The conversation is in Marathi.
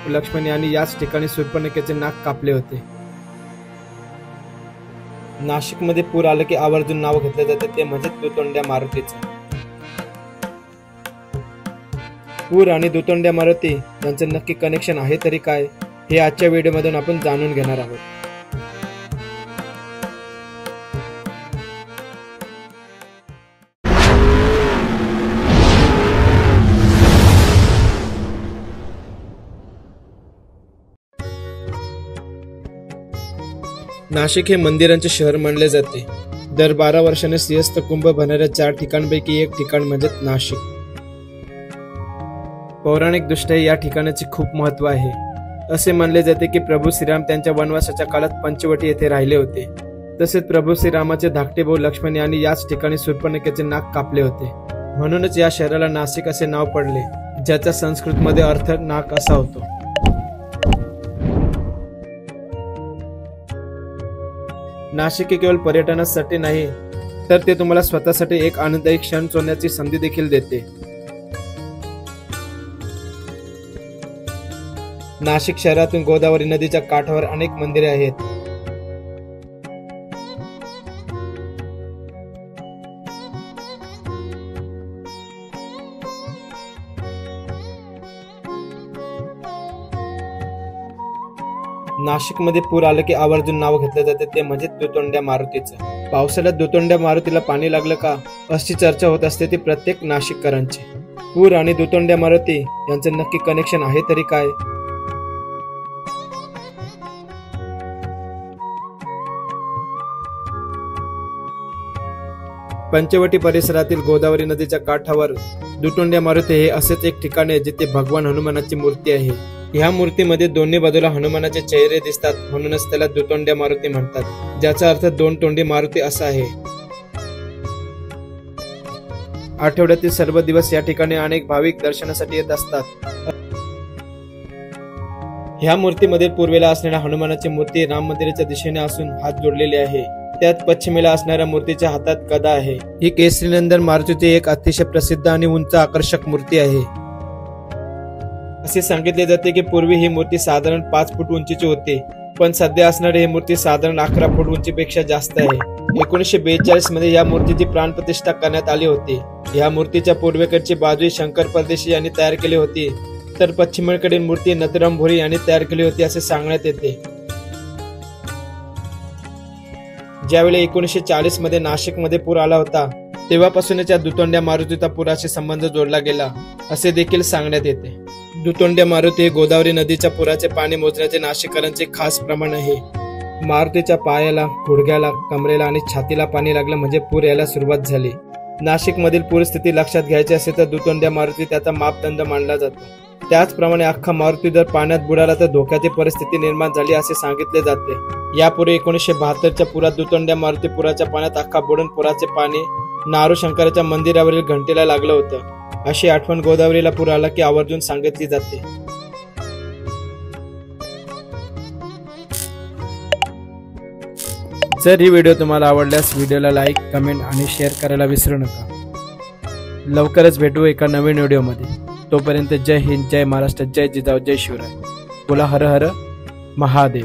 लक्ष्मण यांनी याच ठिकाणी शूर्पणखेचे नाक कापले होते। नाशिकमध्ये पूर आले की आवर्जून नाव घेतले जाते ते म्हणजे दुतोंड्या मारुतीचे। पूर आणि दुतोंड्या मारुती यांचे नक्की कनेक्शन आहे तरी काय, हे आजच्या व्हिडिओमधून आपण जाणून घेणार आहोत। नाशिक हे मंदिरांचे शहर मानले जाते। दर 12 वर्षांनी सिंहस्थ कुंभ भरणाऱ्या 4 ठिकाणांपैकी एक ठिकाण म्हणजे नाशिक। पौराणिक दृष्ट्या या ठिकाणाचे खूप महत्त्व आहे। असे मानले जाते की प्रभू श्रीराम त्यांच्या वनवासाच्या काळात पंचवटी येथे राहिले होते। तसेच प्रभू श्रीरामाचे धाकटे भाऊ लक्ष्मण यांनी याच ठिकाणी शूर्पणखेचे नाक कापले होते। म्हणूनच या शहराला नाशिक असे नाव पडले, ज्याचा संस्कृतमध्ये अर्थ नाक असा होतो। नाशिक हे केवळ पर्यटनासाठी नाही, तर ते तुम्हाला स्वतःसाठी एक आनंददायी क्षण शोधण्याची संधी देखील देते। नाशिक शहरातून गोदावरी नदीच्या काठावर अनेक मंदिरे आहेत। नाशिकमध्ये पूर आले की आवर्जून नाव घेतले जाते ते म्हणजे दुतोंड्या मारुतीचे। पावसाळ्यात दुतोंड्या मारुतीला पाणी लागलं का अशी चर्चा होत असते ती प्रत्येक नाशिककरांची। पूर आणि दुतोंड्या मारुती यांचे नक्की कनेक्शन आहे तरी काय, पंचवटी परिसरातील गोदावरी नदीच्या काठावर दुतोंड्या मारुती हे असेच एक ठिकाण आहे जिथे भगवान हनुमानाची मूर्ती आहे। ह्या मूर्तीमध्ये दोन्ही बाजूला हनुमानाचे चेहरे दिसतात, म्हणूनच त्याला दुतोंड्या मारुती म्हणतात, ज्याचा अर्थ 2 तोंडी मारुती असा आहे। आठवड्यातील सर्व दिवस या ठिकाणी अनेक भाविक दर्शनासाठी येत असतात। ह्या मूर्तीमध्ये पूर्वेला असणाऱ्या हनुमानाची मूर्ती राम मंदिराच्या दिशेने असून हात जोडलेले आहे। त्यात पश्चिमेला असणाऱ्या मूर्तीच्या हातात गदा आहे। ही केसरीनंदन मारुतीची एक अतिशय प्रसिद्ध आणि उंच आकर्षक मूर्ती आहे। असे सांगितले जाते की पूर्वी ही मूर्ती साधारण 5 फूट उंचीची होती, पण सध्या असणारी ही मूर्ती साधारण 11 फूट उंचीपेक्षा जास्त आहे। 1942 मध्ये या मूर्तीची प्राणप्रतिष्ठा करण्यात आली होती। या मूर्तीच्या पूर्वेकडची बाजू शंकर परदेशी यांनी तयार केली होती, तर पश्चिमेकडील मूर्ती नथुराम भोरी यांनी तयार केली होती असे सांगण्यात येते। ज्यावेळी 1940 मध्ये नाशिकमध्ये पूर आला होता, तेव्हापासूनच या दुतोंड्या मारुतीचा पुराशी संबंध जोडला गेला असे देखील सांगण्यात येते। दुतोंड्या मारुती हे गोदावरी नदीच्या पुराचे पाणी मोजण्याचे नाशिककरांचे खास प्रमाण आहे। मारुतीच्या पायाला, गुडघ्याला, कमरेला आणि छातीला पाणी लागलं म्हणजे पूर यायला सुरुवात झाली। नाशिकमधील पूरस्थिती लक्षात घ्यायची असेल तर दुतोंड्या मारुती त्याचा मापदंड मानला जातो। त्याचप्रमाणे अख्खा मारुती जर पाण्यात बुडाला तर धोक्याची परिस्थिती निर्माण झाली असे सांगितले जाते। यापूर्वी 1972च्या पुरात दुतोंड्या मारुती पुराच्या पाण्यात अख्खा बुडून पुराचे पाणी नारू शंकराच्या मंदिरावरील घंटेला लागलं होतं, अशी आठवण गोदावरीला पूर आला की आवर्जून सांगितली जाते। जर ही व्हिडिओ तुम्हाला आवडल्यास व्हिडिओला लाईक, कमेंट आणि शेअर करायला विसरू नका। लवकरच भेटू एका नवीन व्हिडिओमध्ये। तोपर्यंत जय हिंद, जय महाराष्ट्र, जय जिजाऊ, जय शिवराय। बोला हर हर महादेव।